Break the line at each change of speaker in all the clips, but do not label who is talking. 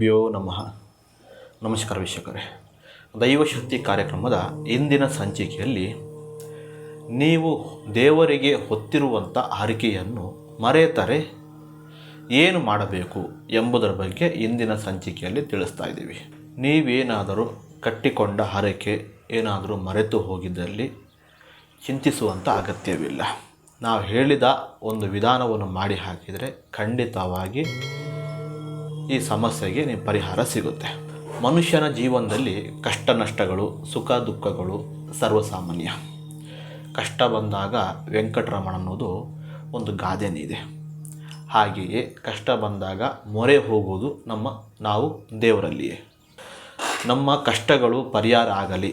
ಗುರುಭ್ಯೋ ನಮಃ. ನಮಸ್ಕಾರ ವೀಕ್ಷಕರೇ. ದೈವಶಕ್ತಿ ಕಾರ್ಯಕ್ರಮದ ಇಂದಿನ ಸಂಚಿಕೆಯಲ್ಲಿ ನೀವು ದೇವರಿಗೆ ಹೊತ್ತಿರುವಂಥ ಹರಕೆಯನ್ನು ಮರೆತರೆ ಏನು ಮಾಡಬೇಕು ಎಂಬುದರ ಬಗ್ಗೆ ಇಂದಿನ ಸಂಚಿಕೆಯಲ್ಲಿ ತಿಳಿಸ್ತಾ ಇದ್ದೀವಿ. ನೀವೇನಾದರೂ ಕಟ್ಟಿಕೊಂಡ ಹರಕೆ ಏನಾದರೂ ಮರೆತು ಹೋಗಿದ್ದಲ್ಲಿ ಚಿಂತಿಸುವಂಥ ಅಗತ್ಯವಿಲ್ಲ. ನಾವು ಹೇಳಿದ ಒಂದು ವಿಧಾನವನ್ನು ಮಾಡಿ ಹಾಕಿದರೆ ಖಂಡಿತವಾಗಿ ಈ ಸಮಸ್ಯೆಗೆ ಪರಿಹಾರ ಸಿಗುತ್ತೆ. ಮನುಷ್ಯನ ಜೀವನದಲ್ಲಿ ಕಷ್ಟ ನಷ್ಟಗಳು, ಸುಖ ದುಃಖಗಳು ಸರ್ವಸಾಮಾನ್ಯ. ಕಷ್ಟ ಬಂದಾಗ ವೆಂಕಟರಮಣ ಅನ್ನೋದು ಒಂದು ಗಾದೆನೇ ಇದೆ. ಹಾಗೆಯೇ ಕಷ್ಟ ಬಂದಾಗ ಮೊರೆ ಹೋಗುವುದು ನಾವು ದೇವರಲ್ಲಿಯೇ. ನಮ್ಮ ಕಷ್ಟಗಳು ಪರಿಹಾರ ಆಗಲಿ,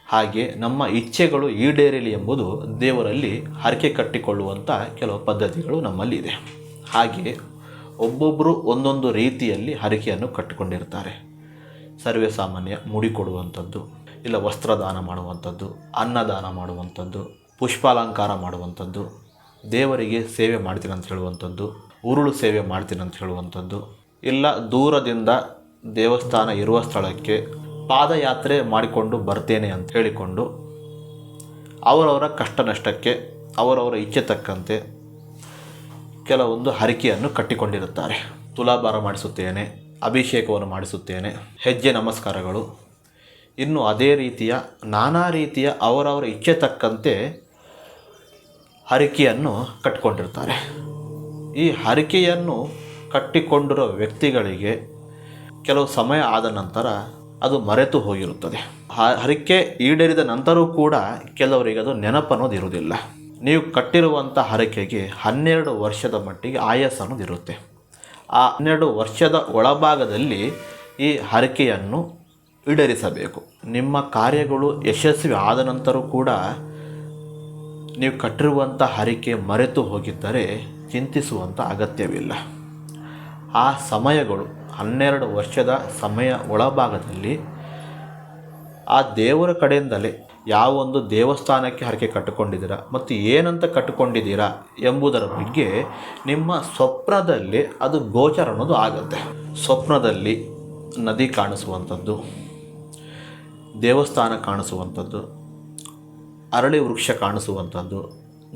ಹಾಗೆ ನಮ್ಮ ಇಚ್ಛೆಗಳು ಈಡೇರಲಿ ಎಂಬುದು ದೇವರಲ್ಲಿ ಹರಕೆ ಕಟ್ಟಿಕೊಳ್ಳುವಂಥ ಕೆಲವು ಪದ್ಧತಿಗಳು ನಮ್ಮಲ್ಲಿ ಇದೆ. ಹಾಗೆ ಒಬ್ಬೊಬ್ಬರು ಒಂದೊಂದು ರೀತಿಯಲ್ಲಿ ಹರಕೆಯನ್ನು ಕಟ್ಟಿಕೊಂಡಿರ್ತಾರೆ. ಸರ್ವೇ ಸಾಮಾನ್ಯ ಮುಡಿ ಕೊಡುವಂಥದ್ದು, ಇಲ್ಲ ವಸ್ತ್ರದಾನ ಮಾಡುವಂಥದ್ದು, ಅನ್ನದಾನ ಮಾಡುವಂಥದ್ದು, ಪುಷ್ಪಾಲಂಕಾರ ಮಾಡುವಂಥದ್ದು, ದೇವರಿಗೆ ಸೇವೆ ಮಾಡ್ತೀನಿ ಅಂತ ಹೇಳುವಂಥದ್ದು, ಉರುಳು ಸೇವೆ ಮಾಡ್ತೀನಿ ಅಂತ ಹೇಳುವಂಥದ್ದು, ಇಲ್ಲ ದೂರದಿಂದ ದೇವಸ್ಥಾನ ಇರುವ ಸ್ಥಳಕ್ಕೆ ಪಾದಯಾತ್ರೆ ಮಾಡಿಕೊಂಡು ಬರ್ತೇನೆ ಅಂತ ಹೇಳಿಕೊಂಡು ಅವರವರ ಕಷ್ಟ ನಷ್ಟಕ್ಕೆ ಅವರವರ ಇಚ್ಛೆ ತಕ್ಕಂತೆ ಕೆಲವೊಂದು ಹರಕೆಯನ್ನು ಕಟ್ಟಿಕೊಂಡಿರುತ್ತಾರೆ. ತುಲಾಭಾರ ಮಾಡಿಸುತ್ತೇನೆ, ಅಭಿಷೇಕವನ್ನು ಮಾಡಿಸುತ್ತೇನೆ, ಹೆಜ್ಜೆ ನಮಸ್ಕಾರಗಳು, ಇನ್ನು ಅದೇ ರೀತಿಯ ನಾನಾ ರೀತಿಯ ಅವರವರ ಇಚ್ಛೆ ತಕ್ಕಂತೆ ಹರಕೆಯನ್ನು ಕಟ್ಟಿಕೊಂಡಿರ್ತಾರೆ. ಈ ಹರಕೆಯನ್ನು ಕಟ್ಟಿಕೊಂಡಿರೋ ವ್ಯಕ್ತಿಗಳಿಗೆ ಕೆಲವು ಸಮಯ ಆದ ನಂತರ ಅದು ಮರೆತು ಹೋಗಿರುತ್ತದೆ. ಹರಕೆ ಈಡೇರಿದ ನಂತರವೂ ಕೂಡ ಕೆಲವರಿಗೆ ಅದು ನೆನಪನ್ನೋದು ಇರುವುದಿಲ್ಲ. ನೀವು ಕಟ್ಟಿರುವಂಥ ಹರಕೆಗೆ 12 ವರ್ಷದ ಮಟ್ಟಿಗೆ ಆಯಸ್ಸು ಅನ್ನೋದು ಇರುತ್ತೆ. ಆ 12 ವರ್ಷದ ಒಳಭಾಗದಲ್ಲಿ ಈ ಹರಕೆಯನ್ನು ಈಡೇರಿಸಬೇಕು. ನಿಮ್ಮ ಕಾರ್ಯಗಳು ಯಶಸ್ವಿ ಆದ ನಂತರ ಕೂಡ ನೀವು ಕಟ್ಟಿರುವಂಥ ಹರಕೆ ಮರೆತು ಹೋಗಿದ್ದರೆ ಚಿಂತಿಸುವಂಥ ಅಗತ್ಯವಿಲ್ಲ. ಆ ಸಮಯಗಳು 12 ವರ್ಷದ ಸಮಯ ಒಳಭಾಗದಲ್ಲಿ ಆ ದೇವರ ಕಡೆಯಿಂದಲೇ ಯಾವೊಂದು ದೇವಸ್ಥಾನಕ್ಕೆ ಹರಕೆ ಕಟ್ಟಿಕೊಂಡಿದ್ದೀರಾ ಮತ್ತು ಏನಂತ ಕಟ್ಟಿಕೊಂಡಿದ್ದೀರಾ ಎಂಬುದರ ಬಗ್ಗೆ ನಿಮ್ಮ ಸ್ವಪ್ನದಲ್ಲಿ ಅದು ಗೋಚರ ಅನ್ನೋದು ಆಗುತ್ತೆ. ಸ್ವಪ್ನದಲ್ಲಿ ನದಿ ಕಾಣಿಸುವಂಥದ್ದು, ದೇವಸ್ಥಾನ ಕಾಣಿಸುವಂಥದ್ದು, ಅರಳಿ ವೃಕ್ಷ ಕಾಣಿಸುವಂಥದ್ದು,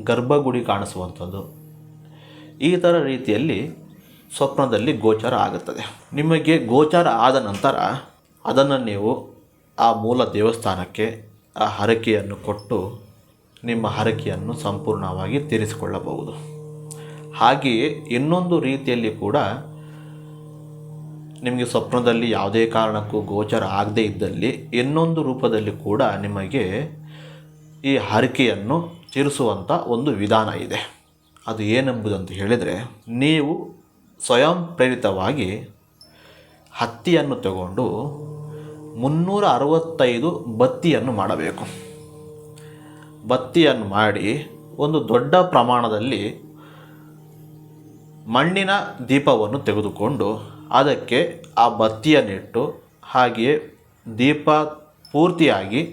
ಗರ್ಭಗುಡಿ ಕಾಣಿಸುವಂಥದ್ದು, ಈ ಥರ ರೀತಿಯಲ್ಲಿ ಸ್ವಪ್ನದಲ್ಲಿ ಗೋಚರ ಆಗುತ್ತದೆ. ನಿಮಗೆ ಗೋಚರ ಆದ ನಂತರ ಅದನ್ನು ನೀವು ಆ ಮೂಲ ದೇವಸ್ಥಾನಕ್ಕೆ ಆ ಹರಕೆಯನ್ನು ಕೊಟ್ಟು ನಿಮ್ಮ ಹರಕೆಯನ್ನು ಸಂಪೂರ್ಣವಾಗಿ ತೀರಿಸಿಕೊಳ್ಳಬಹುದು. ಹಾಗೆಯೇ ಇನ್ನೊಂದು ರೀತಿಯಲ್ಲಿ ಕೂಡ ನಿಮಗೆ ಸ್ವಪ್ನದಲ್ಲಿ ಯಾವುದೇ ಕಾರಣಕ್ಕೂ ಗೋಚರ ಆಗದೇ ಇದ್ದಲ್ಲಿ ಇನ್ನೊಂದು ರೂಪದಲ್ಲಿ ಕೂಡ ನಿಮಗೆ ಈ ಹರಕೆಯನ್ನು ತೀರಿಸುವಂಥ ಒಂದು ವಿಧಾನ ಇದೆ. ಅದು ಏನೆಂಬುದಂತ ಹೇಳಿದರೆ, ನೀವು ಸ್ವಯಂ ಪ್ರೇರಿತವಾಗಿ ಹತ್ತಿಯನ್ನು ತಗೊಂಡು 365 ಬತ್ತಿಯನ್ನು ಮಾಡಬೇಕು. ಬತ್ತಿಯನ್ನು ಮಾಡಿ ಒಂದು ದೊಡ್ಡ ಪ್ರಮಾಣದಲ್ಲಿ ಮಣ್ಣಿನ ದೀಪವನ್ನು ತೆಗೆದುಕೊಂಡು ಅದಕ್ಕೆ ಆ ಬತ್ತಿಯನ್ನಿಟ್ಟು ಹಾಗೆಯೇ ದೀಪ ಪೂರ್ತಿಯಾಗಿ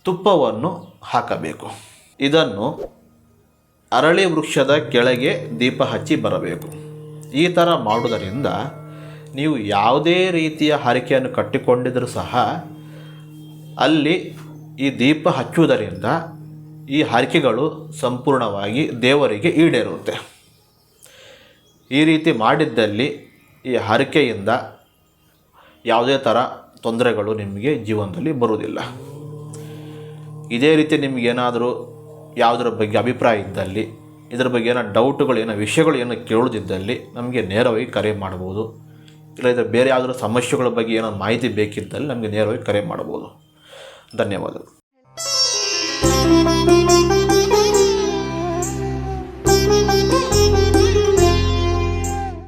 ತುಪ್ಪವನ್ನು ಹಾಕಬೇಕು. ಇದನ್ನು ಅರಳಿ ವೃಕ್ಷದ ಕೆಳಗೆ ದೀಪ ಹಚ್ಚಿ ಬರಬೇಕು. ಈ ಥರ ಮಾಡುವುದರಿಂದ ನೀವು ಯಾವುದೇ ರೀತಿಯ ಹರಕೆಯನ್ನು ಕಟ್ಟಿಕೊಂಡಿದ್ದರೂ ಸಹ ಅಲ್ಲಿ ಈ ದೀಪ ಹಚ್ಚುವುದರಿಂದ ಈ ಹರಕೆಗಳು ಸಂಪೂರ್ಣವಾಗಿ ದೇವರಿಗೆ ಈಡೇರುತ್ತೆ. ಈ ರೀತಿ ಮಾಡಿದ್ದಲ್ಲಿ ಈ ಹರಕೆಯಿಂದ ಯಾವುದೇ ಥರ ತೊಂದರೆಗಳು ನಿಮಗೆ ಜೀವನದಲ್ಲಿ ಬರುವುದಿಲ್ಲ. ಇದೇ ರೀತಿ ನಿಮಗೇನಾದರೂ ಯಾವುದರ ಬಗ್ಗೆ ಅಭಿಪ್ರಾಯ ಇದ್ದಲ್ಲಿ, ಇದರ ಬಗ್ಗೆ ಏನೋ ಡೌಟುಗಳು, ಏನೋ ವಿಷಯಗಳು ಏನೋ ಕೇಳೋದಿದ್ದಲ್ಲಿ ನಮಗೆ ನೇರವಾಗಿ ಕರೆ ಮಾಡ್ಬೋದು. ಇಲ್ಲ ಇದರ ಬೇರೆ ಯಾವುದಾದ್ರೂ ಸಮಸ್ಯೆಗಳ ಬಗ್ಗೆ ಏನೋ ಮಾಹಿತಿ ಬೇಕಿದ್ದಲ್ಲಿ ನಮಗೆ ನೇರವಾಗಿ ಕರೆ ಮಾಡ್ಬೋದು. ಧನ್ಯವಾದಗಳು.